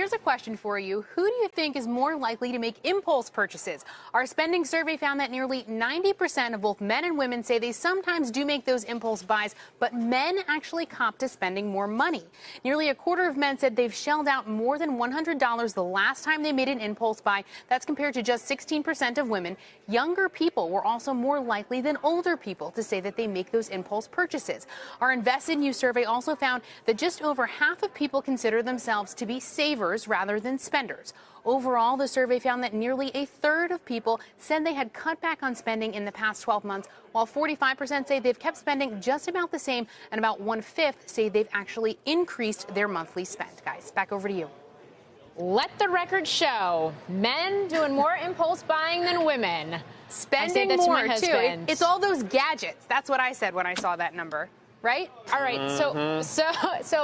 here's a question for you. Who do you think is more likely to make impulse purchases? Our spending survey found that nearly 90% of both men and women say they sometimes do make those impulse buys, but men actually cop to spending more money. Nearly a quarter of men said they've shelled out more than $100 the last time they made an impulse buy. That's compared to just 16% of women. Younger people were also more likely than older people to say that they make those impulse purchases. Our Invest in You survey also found that just over half of people consider themselves to be savers rather than spenders. Overall, the survey found that nearly a third of people said they had cut back on spending in the past 12 months, while 45% say they've kept spending just about the same, and about 1/5 say they've actually increased their monthly spend. Guys, back over to you. Let the record show men doing more impulse buying than women. Spending more, too. It's all those gadgets. That's what I said when I saw that number. Right? All right.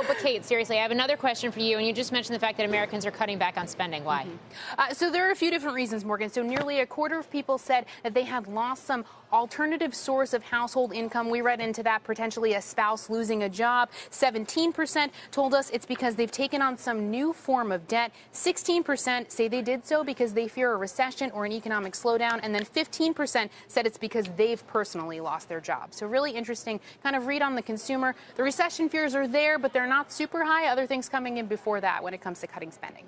But Kate, seriously, I have another question for you. And you just mentioned the fact that Americans are cutting back on spending. Why? So there are a few different reasons, Morgan. So nearly a quarter of people said that they had lost some alternative source of household income. We read into that potentially a spouse losing a job. 17% told us it's because they've taken on some new form of debt. 16% say they did so because they fear a recession or an economic slowdown. And then 15% said it's because they've personally lost their job. So really interesting kind of read on the consumer. The recession fears are there, but they're not super high. Other things coming in before that when it comes to cutting spending.